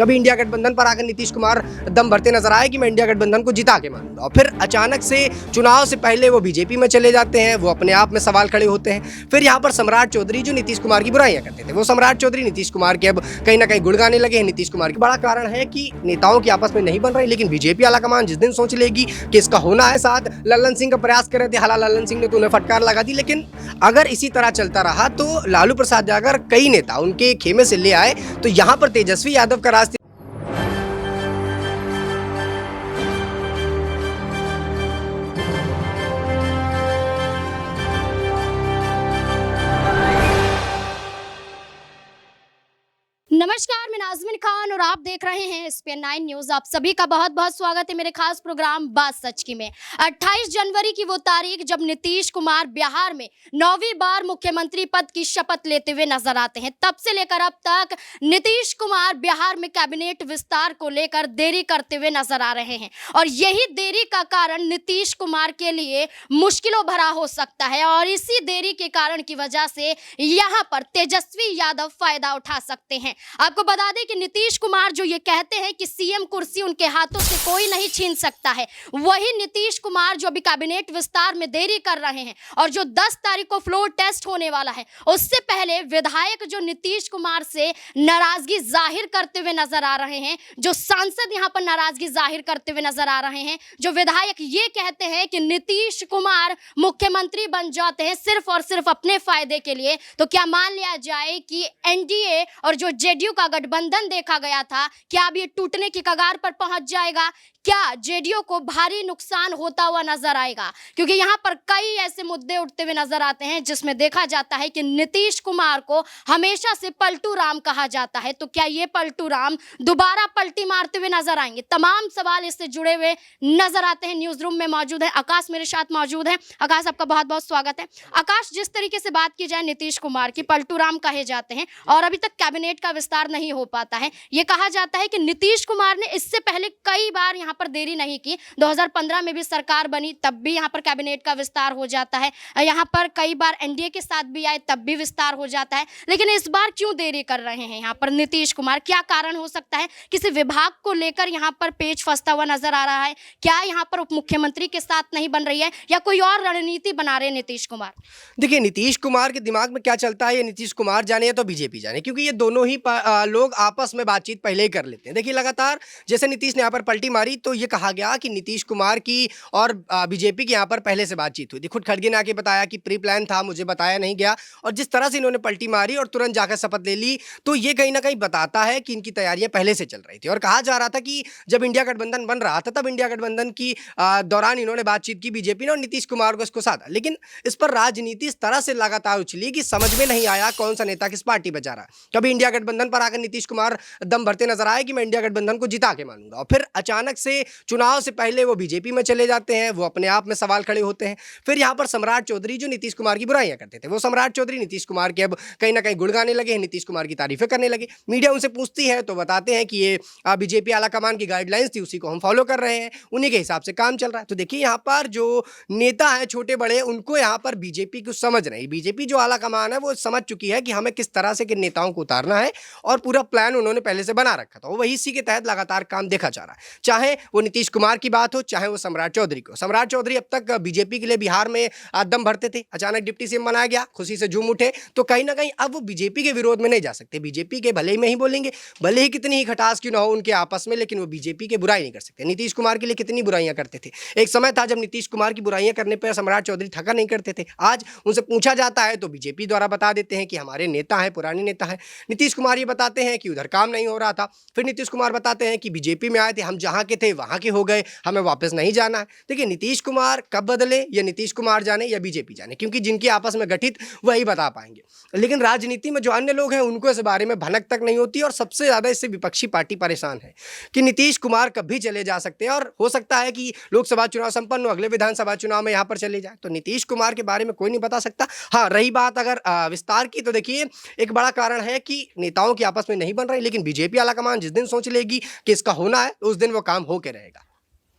कभी इंडिया गठबंधन पर आकर नीतीश कुमार दम भरते नजर आए कि मैं इंडिया गठबंधन को जिता के मानूंगा, और फिर अचानक से चुनाव से पहले वो बीजेपी में चले जाते हैं। वो अपने आप में सवाल खड़े होते हैं। फिर यहाँ पर सम्राट चौधरी जो नीतीश कुमार की बुराइयां करते थे, वो सम्राट चौधरी नीतीश कुमार के अब कहीं ना कहीं गुड़ गाने लगे हैं। नीतीश कुमार की बड़ा कारण है कि नेताओं की आपस में नहीं बन रही, लेकिन बीजेपी आलाकमान जिस दिन सोच लेगी कि इसका होना है साथ, लल्लन सिंह का प्रयास कर रहे थे, हालांकि लल्लन सिंह ने तो उन्हें फटकार लगा दी। लेकिन अगर इसी तरह चलता रहा तो लालू प्रसाद यादव कई नेता उनके खेमे से ले आए तो यहाँ पर तेजस्वी यादव का रास्ते नमस्कार, मैं नाज़मीन खान और आप देख रहे हैं SPN 9 न्यूज। आप सभी का बहुत बहुत स्वागत है मेरे खास प्रोग्राम बात सच की में। 28 जनवरी की वो तारीख जब नीतीश कुमार बिहार में 9वीं बार मुख्यमंत्री पद की शपथ लेते हुए नजर आते हैं। तब से लेकर अब तक नीतीश कुमार बिहार में कैबिनेट विस्तार को लेकर देरी करते हुए नजर आ रहे हैं, और यही देरी का कारण नीतीश कुमार के लिए मुश्किलों भरा हो सकता है। और इसी देरी के कारण की वजह से यहाँ पर तेजस्वी यादव फायदा उठा सकते हैं। आपको बता दें कि नीतीश कुमार जो ये कहते हैं कि सीएम कुर्सी उनके हाथों से कोई नहीं छीन सकता है, वही नीतीश कुमार जो अभी कैबिनेट विस्तार में देरी कर रहे हैं और जो 10 तारीख को फ्लोर टेस्ट होने वाला है, उससे पहले विधायक जो नीतीश कुमार से नाराजगी जाहिर करते हुए नजर आ रहे हैं, जो सांसद यहां पर नाराजगी जाहिर करते हुए नजर आ रहे हैं, जो विधायक ये कहते हैं कि नीतीश कुमार मुख्यमंत्री बन जाते हैं सिर्फ और सिर्फ अपने फायदे के लिए, तो क्या मान लिया जाए कि एनडीए और जो जेडीयू का गठबंधन देखा गया था, क्या अब ये टूटने की कगार पर पहुंच जाएगा? क्या जेडीयू को भारी नुकसान होता हुआ नजर आएगा? क्योंकि यहां पर कई ऐसे मुद्दे उठते हुए नजर आते हैं जिसमें देखा जाता है कि नीतीश कुमार को हमेशा से पलटू राम कहा जाता है, तो क्या ये पलटू राम दोबारा पलटी मारते हुए नजर आएंगे? तमाम सवाल इससे जुड़े हुए नजर आते हैं। न्यूज रूम में मौजूद है आकाश, मेरे साथ मौजूद है। आकाश, आपका बहुत बहुत स्वागत है। आकाश, जिस तरीके से बात की जाए नीतीश कुमार की, पलटू राम कहे जाते हैं और अभी तक कैबिनेट का विस्तार नहीं हो पाता है। ये कहा जाता है कि नीतीश कुमार ने इससे पहले कई बार यहाँ पर देरी नहीं की। 2015 में भी सरकार बनी, तब भी यहाँ पर कैबिनेट का विस्तार हो जाता है। यहाँ पर कई बार एनडीए के साथ भी आए, तब भी विस्तार हो जाता है। लेकिन इस बार क्यों देरी कर रहे हैं यहाँ पर नीतीश कुमार? क्या कारण हो सकता है? किसी विभाग को लेकर यहाँ पर पेच फंसता हुआ नजर आ रहा है? क्या यहाँ पर उप मुख्यमंत्री के साथ नहीं बन रही है, या कोई और रणनीति बना रहे हैं नीतीश कुमार? देखिए, नीतीश कुमार के दिमाग में क्या चलता है ये नीतीश कुमार जाने या तो बीजेपी जाने, क्योंकि ये दोनों ही लोग आपस में बातचीत पहले ही कर लेते हैं। देखिए, लगातार जैसे नीतीश ने यहाँ पर पलटी मारी तो ये कहा गया कि नीतीश कुमार की और बीजेपी की यहाँ पर पहले से बातचीत हुई थी। खुद खड़गे ने आके बताया कि प्री प्लान था, मुझे बताया नहीं गया, और जिस तरह से इन्होंने पलटी मारी और तुरंत जाकर शपथ ले ली, तो ये कहीं ना कहीं बताता है कि इनकी तैयारियां पहले से चल रही थी। और कहा जा रहा था कि जब इंडिया गठबंधन बन रहा था तब इंडिया गठबंधन की दौरान इन्होंने बातचीत की बीजेपी ने और नीतीश कुमार को इसको साधा, लेकिन इस पर राजनीति इस तरह से लगातार उछली कि समझ में नहीं आया कौन सा नेता किस पार्टी पर जा रहा है। कभी इंडिया गठबंधन पर आकर नीतीश कुमार दम भरते नजर आए कि मैं इंडिया गठबंधन को जिता के मानूंगा, और फिर अचानक से चुनाव से पहले वो बीजेपी में चले जाते हैं। वो अपने आप में सवाल खड़े होते हैं। फिर यहाँ पर सम्राट चौधरी जो नीतीश कुमार की बुराइयां करते थे, वो सम्राट चौधरी नीतीश कुमार के अब कहीं ना कहीं गुड़ गाने लगे हैं, नीतीश कुमार की तारीफें करने लगे। मीडिया उनसे पूछती है तो बताते हैं कि ये बीजेपी आलाकमान की गाइडलाइंस थी, उसी को हम फॉलो कर रहे हैं, उन्हीं के हिसाब से काम चल रहा है। तो देखिए, यहाँ पर जो नेता है छोटे बड़े, उनको यहाँ पर बीजेपी को समझ रही, बीजेपी जो आलाकमान है वो समझ चुकी है कि हमें किस तरह से किन नेताओं को उतारना है, और पूरा प्लान उन्होंने पहले से बना रखा था। वो वही इसी के तहत लगातार काम देखा जा रहा है, चाहे वो नीतीश कुमार की बात हो, चाहे वो सम्राट चौधरी को। सम्राट चौधरी अब तक बीजेपी के लिए बिहार में दम भरते थे, अचानक डिप्टी सीएम बनाया गया, खुशी से झूम उठे, तो कहीं ना कहीं अब वो बीजेपी के विरोध में नहीं जा सकते। बीजेपी के भले ही में ही बोलेंगे, भले ही कितनी ही खटास क्यों ना हो उनके आपस में, लेकिन वो बीजेपी के बुराई नहीं कर सकते। नीतीश कुमार के लिए कितनी बुराइयां करते थे। एक समय था जब नीतीश कुमार की बुराइयां करने पर सम्राट चौधरी थका नहीं करते थे। आज उनसे पूछा जाता है तो बीजेपी द्वारा बता देते हैं कि हमारे नेता हैं, पुराने नेता हैं। नीतीश कुमार ये बताते हैं कि उधर काम नहीं हो रहा था, फिर नीतीश कुमार बताते हैं कि बीजेपी में आए थे, हम जहां के थे वहां के हो गए, हमें वापस नहीं जाना है। देखिए, नीतीश कुमार कब बदले, या नीतीश कुमार जाने या बीजेपी जाने, क्योंकि जिनकी आपस में गठित वही बता पाएंगे। लेकिन राजनीति में जो अन्य लोग हैं उनको इस बारे में भनक तक नहीं होती, और सबसे ज्यादा इससे विपक्षी पार्टी परेशान है कि नीतीश कुमार कभी चले जा सकते हैं, और हो सकता है कि लोकसभा चुनाव संपन्न हो, अगले विधानसभा चुनाव में यहाँ पर चले जाए, तो नीतीश कुमार के बारे में कोई नहीं बता सकता। हाँ, रही बात अगर विस्तार की, तो देखिए, एक बड़ा कारण है कि नेताओं की आपस में नहीं बन रही, लेकिन बीजेपी आलाकमान जिस दिन सोच लेगी कि इसका होना है, उस दिन वो काम होके रहेगा।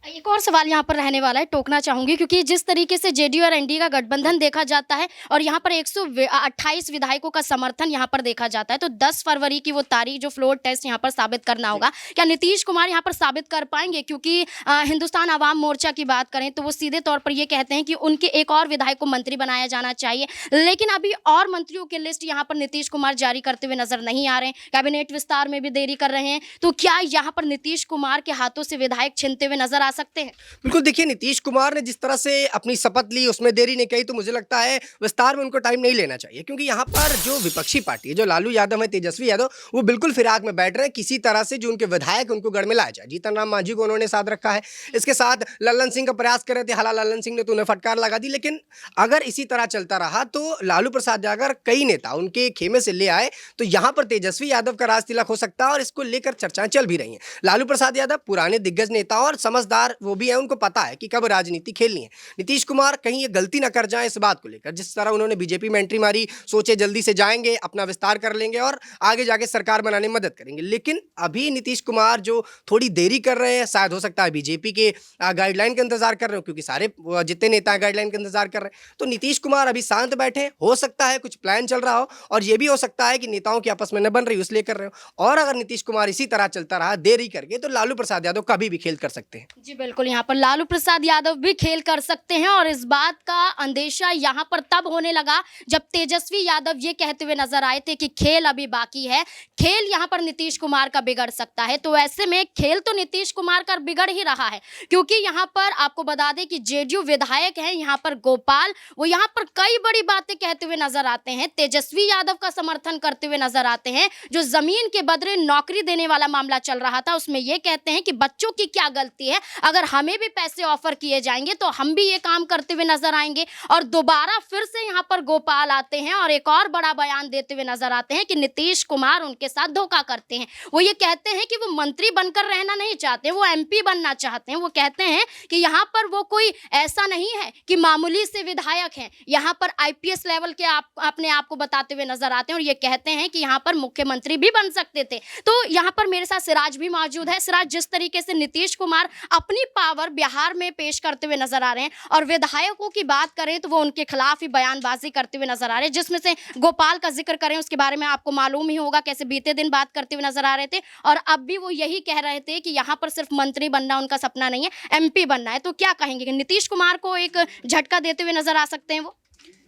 एक और सवाल यहाँ पर रहने वाला है, टोकना चाहूंगी, क्योंकि जिस तरीके से जेडीयू और एनडीए का गठबंधन देखा जाता है और यहाँ पर 128 विधायकों का समर्थन यहाँ पर देखा जाता है, तो 10 फरवरी की वो तारीख जो फ्लोर टेस्ट यहाँ पर साबित करना होगा, क्या नीतीश कुमार यहाँ पर साबित कर पाएंगे? क्योंकि हिंदुस्तान आवाम मोर्चा की बात करें तो वो सीधे तौर पर ये कहते हैं कि उनके एक और विधायक को मंत्री बनाया जाना चाहिए, लेकिन अभी और मंत्रियों की लिस्ट यहाँ पर नीतीश कुमार जारी करते हुए नजर नहीं आ रहे हैं, कैबिनेट विस्तार में भी देरी कर रहे हैं, तो क्या यहाँ पर नीतीश कुमार के हाथों से विधायक छिनते हुए नजर आ सकते हैं? बिल्कुल, देखिए नीतीश कुमार ने जिस तरह से अपनी शपथ ली उसमें देरी नहीं कही, तो मुझे लगता है विस्तार में उनको टाइम नहीं लेना चाहिए, क्योंकि यहाँ पर जो विपक्षी पार्टी है, जो लालू यादव है, तेजस्वी यादव, वो बिल्कुल फिराक में बैठ रहे हैं किसी तरह से जो उनके विधायक उनको गढ़ में लाया जाए। जीतन राम मांझी को उन्होंने साथ रखा है, इसके साथ लल्लन सिंह का प्रयास कर रहे थे, हालांकि लल्लन सिंह ने तो उन्हें फटकार लगा दी, लेकिन अगर इसी तरह चलता रहा तो लालू प्रसाद अगर कई नेता उनके खेमे से ले आए तो यहाँ पर तेजस्वी यादव का राज तिलक हो सकता है, और इसको लेकर चर्चाएं चल भी रही हैं। लालू प्रसाद यादव पुराने दिग्गज नेता और समझदार वो भी है, उनको पता है कि कब राजनीति खेलनी है। नीतीश कुमार कहीं ये गलती ना कर जाए इस बात को लेकर, जिस तरह उन्होंने बीजेपी में एंट्री मारी, सोचे जल्दी से जाएंगे, अपना विस्तार कर लेंगे और आगे जाके सरकार बनाने में मदद करेंगे, लेकिन अभी नीतीश कुमार जो थोड़ी देरी कर रहे हैं, शायद हो सकता है बीजेपी के गाइडलाइन का इंतजार कर रहे हो, क्योंकि सारे जितने नेता गाइडलाइन का इंतजार कर रहे हैं, तो नीतीश कुमार अभी शांत बैठे, हो सकता है कुछ प्लान चल रहा हो, और ये भी हो सकता है कि नेताओं की आपस में न बन रही इसलिए कर रहे हो, और अगर नीतीश कुमार इसी तरह चलता रहा देरी करके तो लालू प्रसाद यादव कभी भी खेल कर सकते हैं। जी बिल्कुल, यहाँ पर लालू प्रसाद यादव भी खेल कर सकते हैं, और इस बात का अंदेशा यहाँ पर तब होने लगा जब तेजस्वी यादव ये कहते हुए नजर आए थे कि खेल अभी बाकी है, खेल यहाँ पर नीतीश कुमार का बिगड़ सकता है। तो ऐसे में खेल तो नीतीश कुमार का बिगड़ ही रहा है, क्योंकि यहाँ पर आपको बता दें कि जेडीयू विधायक हैं यहाँ पर गोपाल, वो यहाँ पर कई बड़ी बातें कहते हुए नजर आते हैं, तेजस्वी यादव का समर्थन करते हुए नजर आते हैं। जो जमीन के बदले नौकरी देने वाला मामला चल रहा था उसमें ये कहते हैं कि बच्चों की क्या गलती है, अगर हमें भी पैसे ऑफर किए जाएंगे तो हम भी ये काम करते हुए नजर आएंगे। और दोबारा फिर से यहाँ पर गोपाल आते हैं और एक और बड़ा बयान देते हुए नजर आते हैं कि नीतीश कुमार उनके साथ धोखा करते हैं। वो ये कहते हैं कि वो मंत्री बनकर रहना नहीं चाहते, वो एमपी बनना चाहते हैं। वो कहते हैं कि यहाँ पर वो कोई ऐसा नहीं है कि मामूली से विधायक हैं, यहाँ पर आईपीएस लेवल के अपने आप को बताते हुए नजर आते हैं, और ये कहते हैं कि यहाँ पर मुख्यमंत्री भी बन सकते थे। तो यहाँ पर मेरे साथ सिराज भी मौजूद है। सिराज, जिस तरीके से नीतीश कुमार अपनी पावर बिहार में पेश करते हुए नजर आ रहे हैं, और विधायकों की बात करें तो वो उनके खिलाफ ही बयानबाजी करते हुए नजर आ रहे हैं, जिसमें से गोपाल का जिक्र करें उसके बारे में आपको मालूम ही होगा कैसे बीते दिन बात करते हुए नजर आ रहे थे, और अब भी वो यही कह रहे थे कि यहाँ पर सिर्फ मंत्री बनना उनका सपना नहीं है, एमपी बनना है। तो क्या कहेंगे कि नीतीश कुमार को एक झटका देते हुए नजर आ सकते हैं वो?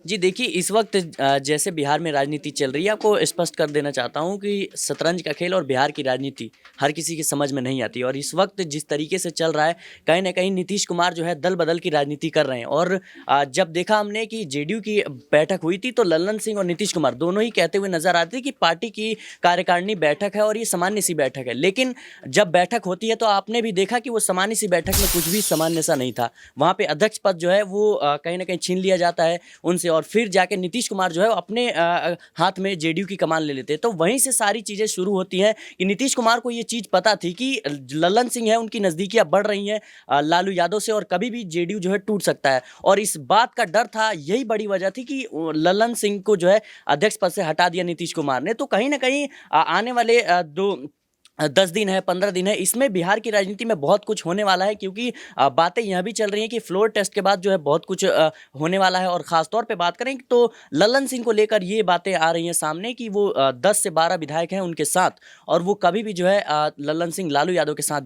जी देखिए, इस वक्त जैसे बिहार में राजनीति चल रही है, आपको स्पष्ट कर देना चाहता हूं कि शतरंज का खेल और बिहार की राजनीति हर किसी की समझ में नहीं आती, और इस वक्त जिस तरीके से चल रहा है कहीं ना कहीं नीतीश कुमार जो है दल बदल की राजनीति कर रहे हैं। और जब देखा हमने कि जेडीयू की बैठक हुई थी तो लल्लन सिंह और नीतीश कुमार दोनों ही कहते हुए नजर आते कि पार्टी की कार्यकारिणी बैठक है और ये सामान्य सी बैठक है, लेकिन जब बैठक होती है तो आपने भी देखा कि वो सामान्य सी बैठक में कुछ भी सामान्य सा नहीं था। वहाँ पर अध्यक्ष पद जो है वो कहीं ना कहीं छीन लिया जाता है उनसे, और फिर जाके नीतीश कुमार जो है अपने हाथ में जेडीयू की कमान ले लेते हैं। तो वहीं से सारी चीज़ें शुरू होती हैं कि नीतीश कुमार को ये चीज़ पता थी कि लल्लन सिंह है, उनकी नज़दीकियाँ बढ़ रही हैं लालू यादव से, और कभी भी जेडीयू जो है टूट सकता है, और इस बात का डर था, यही बड़ी वजह थी कि लल्लन सिंह को जो है अध्यक्ष पद से हटा दिया नीतीश कुमार ने। तो कहीं ना कहीं आने वाले 10 दिन है, 15 दिन है, इसमें बिहार की राजनीति में बहुत कुछ होने वाला है, क्योंकि बातें यह भी चल रही हैं कि फ्लोर टेस्ट के बाद जो है बहुत कुछ होने वाला है। और ख़ास तौर पे बात करें तो लल्लन सिंह को लेकर ये बातें आ रही हैं सामने कि वो 10 से 12 विधायक हैं उनके साथ, और वो कभी भी जो है लल्लन सिंह लालू यादव के साथ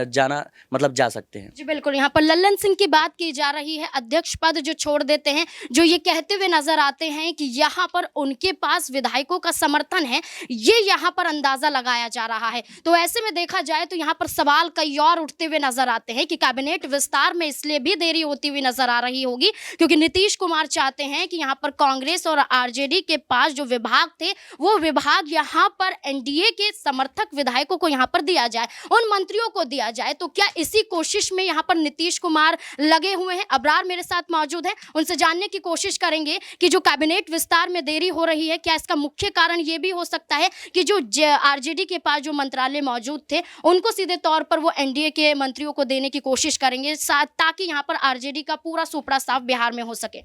जाना मतलब जा सकते हैं। जी बिल्कुल, यहाँ पर लल्लन सिंह की बात की जा रही है, अध्यक्ष पद जो छोड़ देते हैं, जो ये कहते हुए नजर आते हैं कि यहाँ पर उनके पास विधायकों का समर्थन है, ये यहाँ पर अंदाजा लगाया जा रहा है। तो ऐसे में देखा जाए तो यहाँ पर सवाल कई और उठते हुए नजर आते हैं कि कैबिनेट विस्तार में इसलिए भी देरी होती हुई नजर आ रही होगी क्योंकि नीतीश कुमार चाहते हैं कि यहाँ पर कांग्रेस और आरजेडी के पास जो विभाग थे वो विभाग यहाँ पर एनडीए के समर्थक विधायकों को यहाँ पर दिया जाए, उन मंत्रियों को दिया जाए। तो क्या इसी कोशिश में यहाँ पर नीतीश कुमार लगे हुए हैं? अबरार मेरे साथ मौजूद है, उनसे जानने की कोशिश करेंगे कि जो कैबिनेट विस्तार में देरी हो रही है, क्या इसका मुख्य कारण ये भी हो सकता है कि जो आरजेडी के पास जो मंत्रालय वाले मौजूद थे उनको सीधे तौर पर वो एनडीए के मंत्रियों को देने की कोशिश करेंगे ताकि यहाँ पर आरजेडी का पूरा सुपड़ा साफ बिहार में हो सके।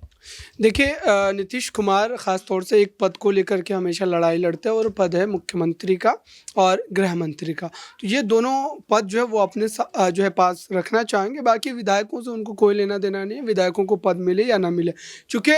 देखिए नीतीश कुमार ख़ास तौर से एक पद को लेकर के हमेशा लड़ाई लड़ते हैं और पद है मुख्यमंत्री का और गृह मंत्री का। तो ये दोनों पद जो है वो अपने जो है पास रखना चाहेंगे। बाकी विधायकों से उनको कोई लेना देना नहीं है, विधायकों को पद मिले या ना मिले। चूँकि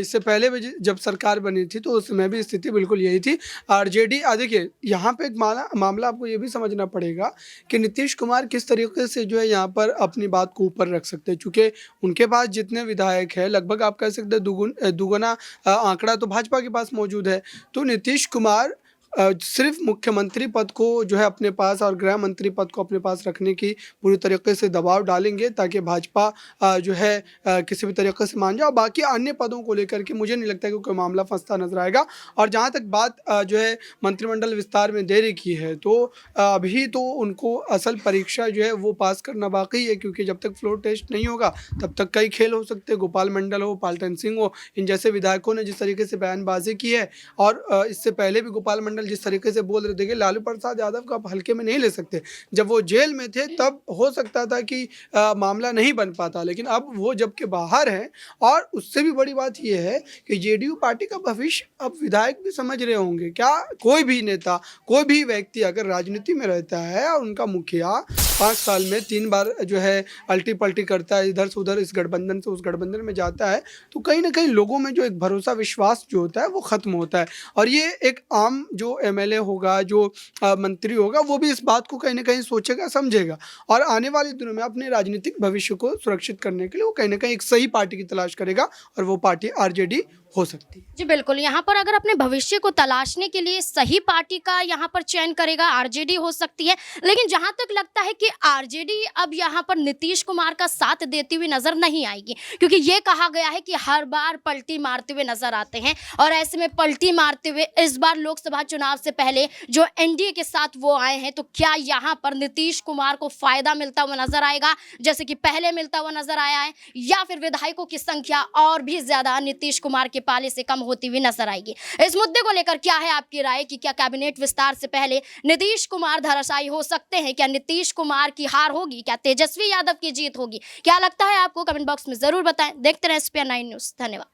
इससे पहले भी जब सरकार बनी थी तो उस समय भी स्थिति बिल्कुल यही थी। आरजेडी देखिए यहाँ पे एक मामला आपको ये भी समझना पड़ेगा कि नीतीश कुमार किस तरीके से जो है यहाँ पर अपनी बात को ऊपर रख सकते हैं। चूँकि उनके पास जितने विधायक हैं लगभग आप कह सकते हैं दुगुना आंकड़ा तो भाजपा के पास मौजूद है। तो नीतीश कुमार सिर्फ मुख्यमंत्री पद को जो है अपने पास और गृह मंत्री पद को अपने पास रखने की पूरी तरीके से दबाव डालेंगे ताकि भाजपा जो है किसी भी तरीके से मान जाए। और बाकी अन्य पदों को लेकर के मुझे नहीं लगता कि कोई मामला फंसता नजर आएगा। और जहाँ तक बात जो है मंत्रिमंडल विस्तार में देरी की है तो अभी तो उनको असल परीक्षा जो है वो पास करना बाकी है, क्योंकि जब तक फ्लोर टेस्ट नहीं होगा तब तक कई खेल हो सकते हैं। गोपाल मंडल हो, पालटन सिंह हो, इन जैसे विधायकों ने जिस तरीके से बयानबाजी की है और इससे पहले भी गोपाल मंडल जिस तरीके से बोल रहे थे कि लालू प्रसाद यादव को आप हल्के में नहीं ले सकते। जब वो जेल में थे तब हो सकता था कि मामला नहीं बन पाता, लेकिन अब वो जब के बाहर हैं। और उससे भी बड़ी बात ये है कि जेडीयू पार्टी का भविष्य अब विधायक भी समझ रहे होंगे। क्या कोई भी नेता, कोई भी व्यक्ति अगर राजनीति में रहता है और उनका मुखिया 5 साल में 3 बार जो है अल्टी पल्टी करता है, इधर से उधर, इस गठबंधन से उस गठबंधन में जाता है, तो कहीं ना कहीं लोगों में जो एक भरोसा विश्वास जो होता है वो खत्म होता है। और ये एक आम जो एमएलए होगा, जो मंत्री होगा, वो भी इस बात को कहीं ना कहीं सोचेगा, समझेगा और आने वाले दिनों में अपने राजनीतिक भविष्य को सुरक्षित करने के लिए वो कहीं ना कहीं एक सही पार्टी की तलाश करेगा और वो पार्टी आरजेडी हो सकती है। जी बिल्कुल, यहाँ पर अगर अपने भविष्य को तलाशने के लिए सही पार्टी का यहाँ पर चयन करेगा, आरजेडी हो सकती है। लेकिन जहाँ तक लगता है कि आरजेडी अब यहाँ पर नीतीश कुमार का साथ देती हुई नजर नहीं आएगी, क्योंकि ये कहा गया है कि हर बार पलटी मारते हुए नजर आते हैं। और ऐसे में पलटी मारते हुए इस बार लोकसभा चुनाव से पहले जो एनडीए के साथ वो आए हैं, तो क्या यहाँ पर नीतीश कुमार को फायदा मिलता हुआ नजर आएगा जैसे कि पहले मिलता हुआ नजर आया है, या फिर विधायकों की संख्या और भी ज्यादा नीतीश कुमार के पाले से कम होती हुई नजर आएगी? इस मुद्दे को लेकर क्या है आपकी राय कि क्या कैबिनेट विस्तार से पहले नीतीश कुमार धराशायी हो सकते हैं? क्या नीतीश कुमार की हार होगी? क्या तेजस्वी यादव की जीत होगी? क्या लगता है आपको? कमेंट बॉक्स में जरूर बताएं। देखते रहें SPN9 न्यूज़। धन्यवाद।